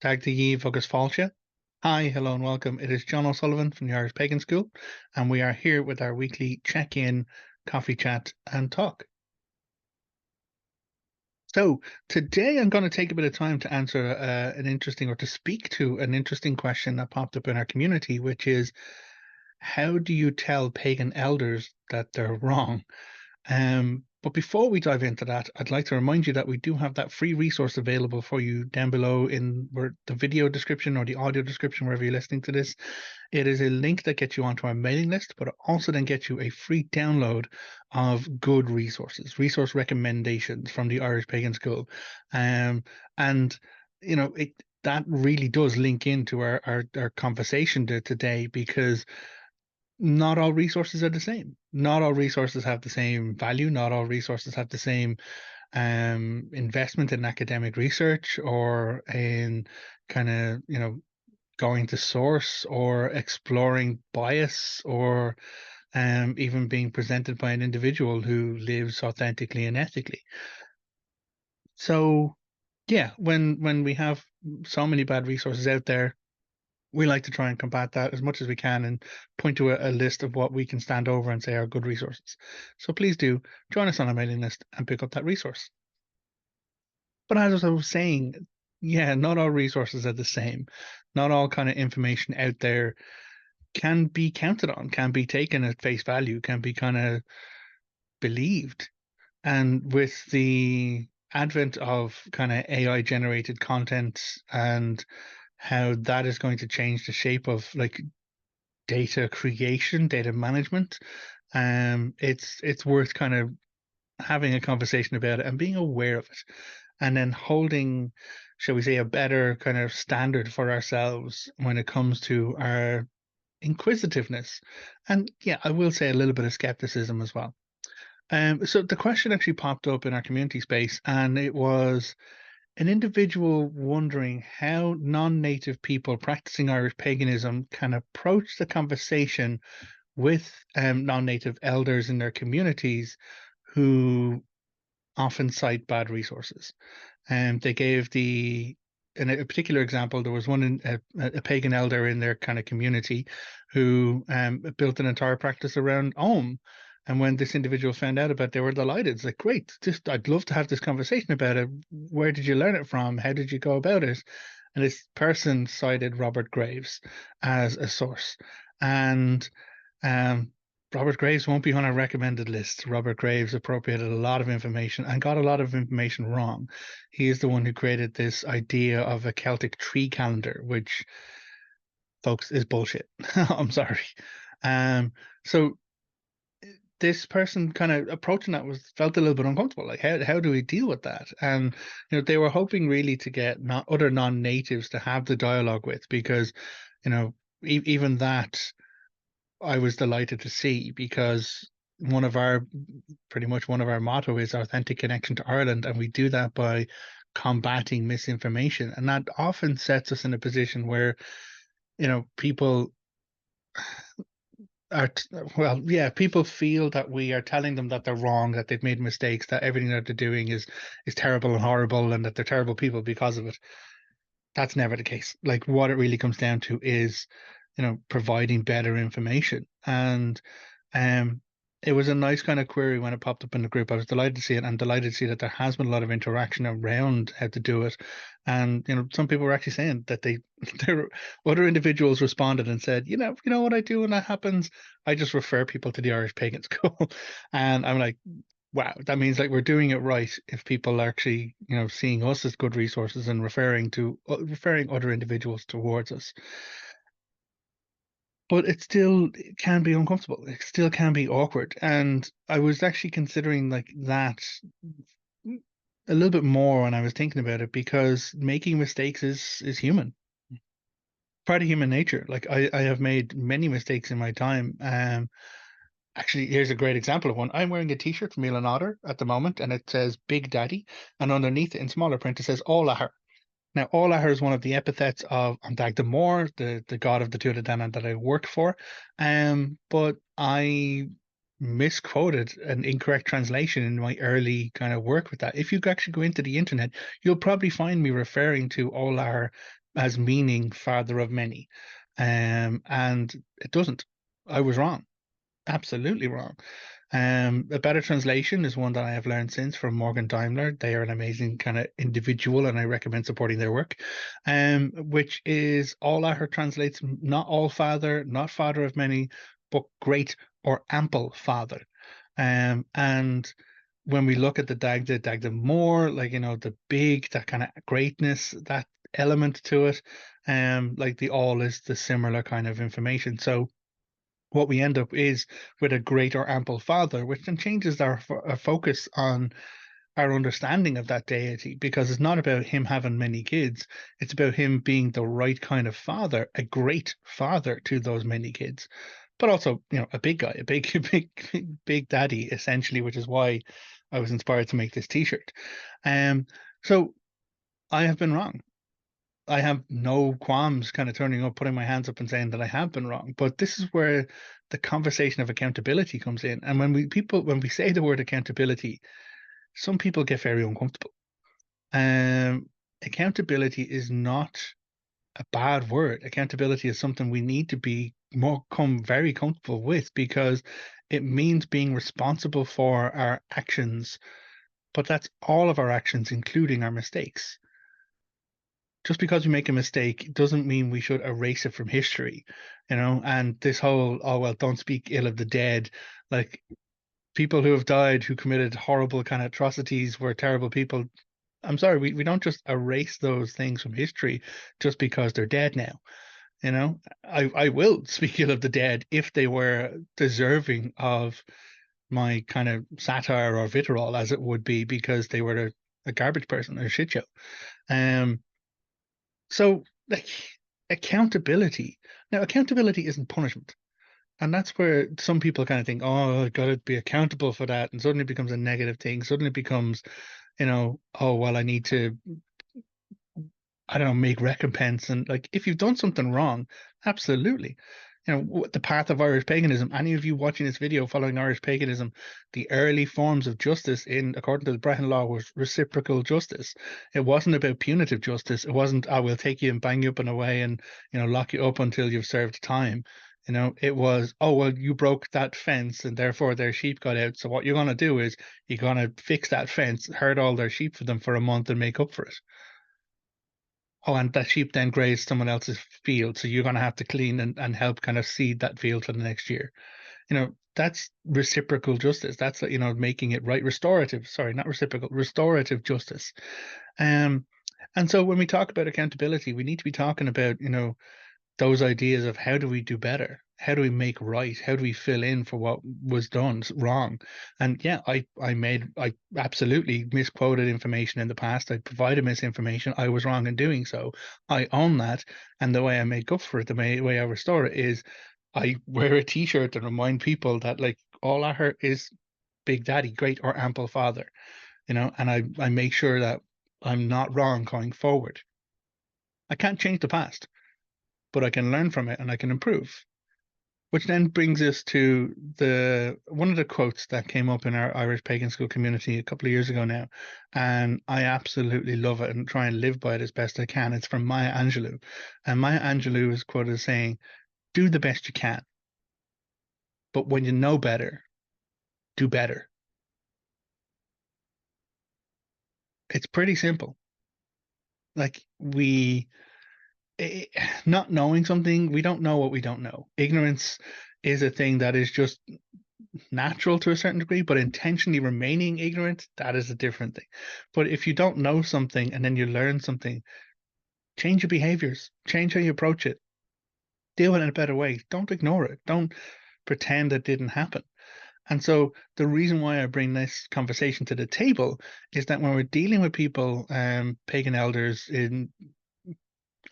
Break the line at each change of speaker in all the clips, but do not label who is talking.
Tag the Eve agus Fáilte. Hi, hello, and welcome. It is John O'Sullivan from the Irish Pagan School, and we are here with our weekly check-in, coffee chat, and talk. So today I'm going to take a bit of time to answer an interesting, or to speak to an interesting question that popped up in our community, which is, how do you tell pagan elders that they're wrong? But before we dive into that, I'd like to remind you that we do have that free resource available for you down below in the video description or the audio description, wherever you're listening to this. It is a link that gets you onto our mailing list, but it also then gets you a free download of good resources, resource recommendations from the Irish Pagan School. And, that really does link into our conversation today, because not all resources are the same. Not all resources have the same value. Not all resources have the same investment in academic research, or in kind of, going to source, or exploring bias, or even being presented by an individual who lives authentically and ethically. So, yeah, when we have so many bad resources out there, we like to try and combat that as much as we can and point to a list of what we can stand over and say are good resources. So please do join us on our mailing list and pick up that resource. But as I was saying, yeah, not all resources are the same. Not all kind of information out there can be counted on, can be taken at face value, can be kind of believed. And with the advent of kind of AI generated content, and how that is going to change the shape of like data creation, data management, it's worth kind of having a conversation about it and being aware of it, and then holding, shall we say, a better kind of standard for ourselves when it comes to our inquisitiveness, and yeah, I will say a little bit of skepticism as well. So the question actually popped up in our community space, and it was an individual wondering how non-native people practicing Irish paganism can approach the conversation with non-native elders in their communities who often cite bad resources. And they gave in a particular example, there was a pagan elder in their kind of community who built an entire practice around Om. And when this individual found out about it, they were delighted. It's like, great, just I'd love to have this conversation about it. Where did you learn it from? How did you go about it? And this person cited Robert Graves as a source. And um, Robert Graves won't be on our recommended list. Robert Graves appropriated a lot of information and got a lot of information wrong. He is the one who created this idea of a Celtic tree calendar, which, folks, is bullshit. I'm sorry. Um, so this person kind of approaching that felt a little bit uncomfortable. Like, how do we deal with that? And they were hoping really to get not other non-natives to have the dialogue with, because even that I was delighted to see, because pretty much one of our motto is authentic connection to Ireland, and we do that by combating misinformation, and that often sets us in a position where people are well, yeah, people feel that we are telling them that they're wrong, that they've made mistakes, that everything that they're doing is terrible and horrible, and that they're terrible people because of it. That's never the case. Like, what it really comes down to is providing better information. And um it was a nice kind of query when it popped up in the group. I was delighted to see it, and delighted to see that there has been a lot of interaction around how to do it. And some people were actually saying that there other individuals responded and said, you know what I do when that happens? I just refer people to the Irish Pagan School. And I'm like, wow, that means like we're doing it right if people are actually seeing us as good resources and referring other individuals towards us. But it can be uncomfortable. It still can be awkward. And I was actually considering like that a little bit more when I was thinking about it, because making mistakes is human, part of human nature. Like, I have made many mistakes in my time. Actually, here's a great example of one. I'm wearing a t-shirt from Milan Otter at the moment, and it says Big Daddy, and underneath it in smaller print it says Olahar. Now, Olahar is one of the epithets of Andag the Moor, the god of the Tuatha Danann that I work for. But I misquoted an incorrect translation in my early kind of work with that. If you actually go into the internet, you'll probably find me referring to Olahar as meaning father of many. And it doesn't. I was wrong. Absolutely wrong. A better translation is one that I have learned since from Morgan Daimler. They are an amazing kind of individual, and I recommend supporting their work. Which is all Ahar translates not all father, not father of many, but great or ample father. And when we look at the Dagda more, like, the big, that kind of greatness, that element to it, like the all is the similar kind of information. So what we end up is with a great or ample father, which then changes our focus on our understanding of that deity, because it's not about him having many kids. It's about him being the right kind of father, a great father to those many kids, but also, a big guy, a big, big daddy, essentially, which is why I was inspired to make this T-shirt. So I have been wrong. I have no qualms kind of turning up, putting my hands up and saying that I have been wrong. But this is where the conversation of accountability comes in. And when we say the word accountability, some people get very uncomfortable. Um, Accountability is not a bad word. Accountability is something we need to come very comfortable with, because it means being responsible for our actions, but that's all of our actions, including our mistakes. Just because we make a mistake doesn't mean we should erase it from history, And this whole, oh, well, don't speak ill of the dead, like, people who have died, who committed horrible kind of atrocities, were terrible people. I'm sorry, we don't just erase those things from history just because they're dead now. I will speak ill of the dead if they were deserving of my kind of satire or vitriol, as it would be, because they were a garbage person or a shit show. Um, so, like, accountability. Now, accountability isn't punishment. And that's where some people kind of think, oh, I got to be accountable for that. And suddenly it becomes a negative thing. Suddenly it becomes, oh, well, I need to, I don't know, make recompense. And, like, if you've done something wrong, absolutely. The path of Irish paganism. Any of you watching this video following Irish paganism, the early forms of justice, according to the Brehon law, was reciprocal justice. It wasn't about punitive justice. It wasn't, I will take you and bang you up and away and, lock you up until you've served time. It was, oh, well, you broke that fence and therefore their sheep got out. So what you're going to do is you're going to fix that fence, herd all their sheep for them for a month and make up for it. Oh, and that sheep then grazed someone else's field, so you're going to have to clean and help kind of seed that field for the next year. That's reciprocal justice. That's, making it right. Restorative, sorry, not reciprocal, restorative justice. Um, and so when we talk about accountability, we need to be talking about, those ideas of how do we do better? How do we make right? How do we fill in for what was done wrong? And yeah, I absolutely misquoted information in the past. I provided misinformation. I was wrong in doing so. I own that. And the way I make up for it, the way I restore it, is I wear a t-shirt and remind people that, like, all I heard is Big Daddy, great or ample father, and I make sure that I'm not wrong going forward. I can't change the past, but I can learn from it and I can improve. Which then brings us to the one of the quotes that came up in our Irish pagan school community a couple of years ago now, and I absolutely love it and try and live by it as best I can. It's from Maya Angelou, and Maya Angelou is quoted as saying, "Do the best you can, but when you know better, do better." It's pretty simple. Like, eh, not knowing something, we don't know what we don't know. Ignorance is a thing that is just natural to a certain degree, but intentionally remaining ignorant, that is a different thing. But if you don't know something and then you learn something, change your behaviors, change how you approach it, deal with it in a better way. Don't ignore it. Don't pretend it didn't happen. And so the reason why I bring this conversation to the table is that when we're dealing with people, pagan elders in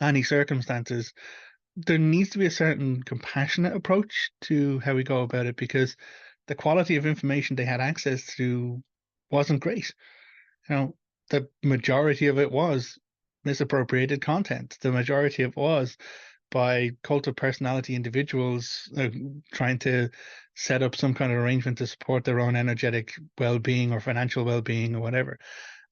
any circumstances, there needs to be a certain compassionate approach to how we go about it, because the quality of information they had access to wasn't great. You know, the majority of it was misappropriated content. The majority of it was by cult of personality individuals trying to set up some kind of arrangement to support their own energetic well-being or financial well-being or whatever.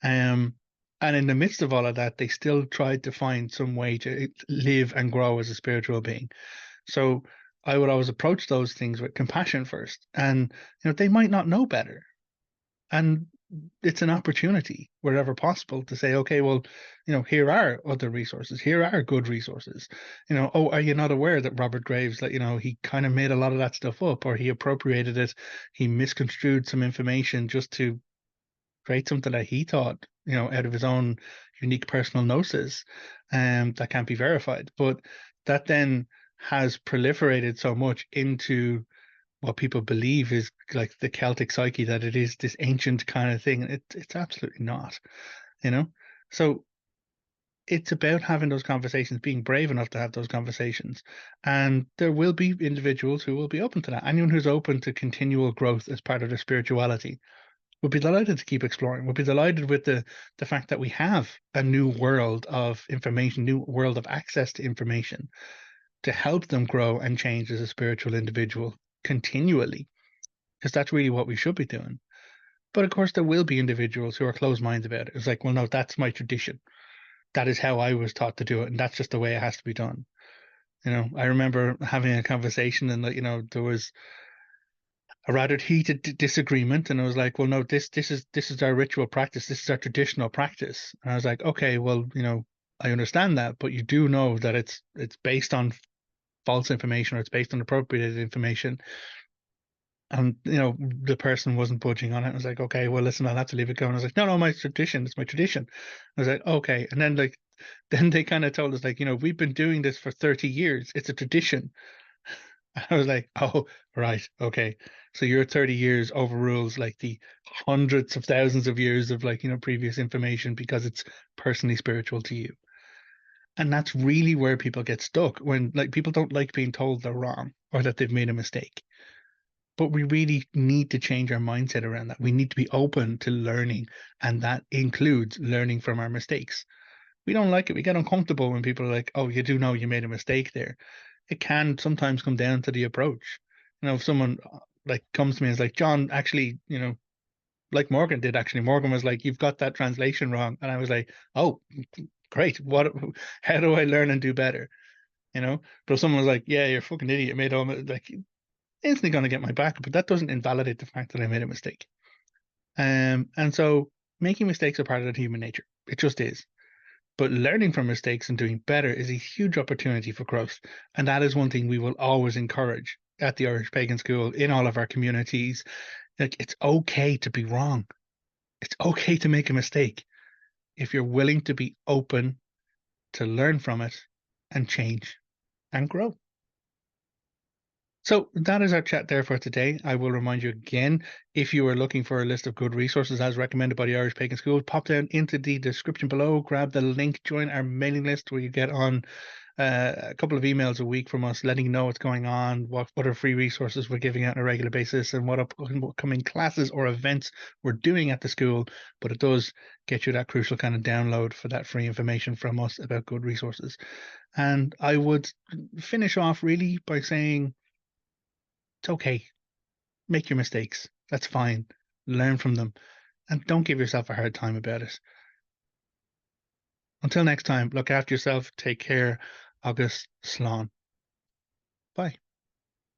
Um, And in the midst of all of that, they still tried to find some way to live and grow as a spiritual being. So I would always approach those things with compassion first. And, they might not know better. And it's an opportunity wherever possible to say, okay, well, here are other resources. Here are good resources. Oh, are you not aware that Robert Graves, that, he kind of made a lot of that stuff up, or he appropriated it, he misconstrued some information just to create something that he thought, out of his own unique personal gnosis, that can't be verified. But that then has proliferated so much into what people believe is like the Celtic psyche, that it is this ancient kind of thing. It's absolutely not, you know? So it's about having those conversations, being brave enough to have those conversations. And there will be individuals who will be open to that. Anyone who's open to continual growth as part of their spirituality would be delighted to keep exploring. Would be delighted with the fact that we have a new world of information, new world of access to information to help them grow and change as a spiritual individual continually, because that's really what we should be doing. But of course, there will be individuals who are closed minds about it. It's like, well, no, that's my tradition. That is how I was taught to do it, and that's just the way it has to be done. I remember having a conversation, and there was a rather heated disagreement, and I was like, well, no, this is our ritual practice. This is our traditional practice. And I was like, okay, well, I understand that, but you do know that it's based on false information, or it's based on appropriated information. And the person wasn't budging on it. I was like, okay, well, listen, I'll have to leave it going. I was like, no, no, my tradition, it's my tradition. I was like, okay. And then then they kind of told us, like, we've been doing this for 30 years. It's a tradition. I was like, oh, right, okay. So your 30 years overrules like the hundreds of thousands of years of, like, previous information, because it's personally spiritual to you. And that's really where people get stuck, when, like, people don't like being told they're wrong or that they've made a mistake. But we really need to change our mindset around that. We need to be open to learning, and that includes learning from our mistakes. We don't like it. We get uncomfortable when people are like, "Oh, you do know you made a mistake there." It can sometimes come down to the approach. If someone like comes to me and is like, "John, actually, like Morgan did, actually, Morgan was like, you've got that translation wrong," and I was like, "Oh, great. What? How do I learn and do better?" But if someone was like, "Yeah, you're a fucking idiot, made all like," instantly going to get my back, but that doesn't invalidate the fact that I made a mistake. And so making mistakes are part of human nature. It just is. But learning from mistakes and doing better is a huge opportunity for growth. And that is one thing we will always encourage at the Irish Pagan School, in all of our communities. Like, it's okay to be wrong. It's okay to make a mistake if you're willing to be open to learn from it and change and grow. So that is our chat there for today. I will remind you again, if you are looking for a list of good resources as recommended by the Irish Pagan School, pop down into the description below, grab the link, join our mailing list, where you get on a couple of emails a week from us letting you know what's going on, what other free resources we're giving out on a regular basis, and what upcoming classes or events we're doing at the school. But it does get you that crucial kind of download for that free information from us about good resources. And I would finish off really by saying, it's okay. Make your mistakes. That's fine. Learn from them. And don't give yourself a hard time about it. Until next time, look after yourself. Take care. Agus Slán. Bye.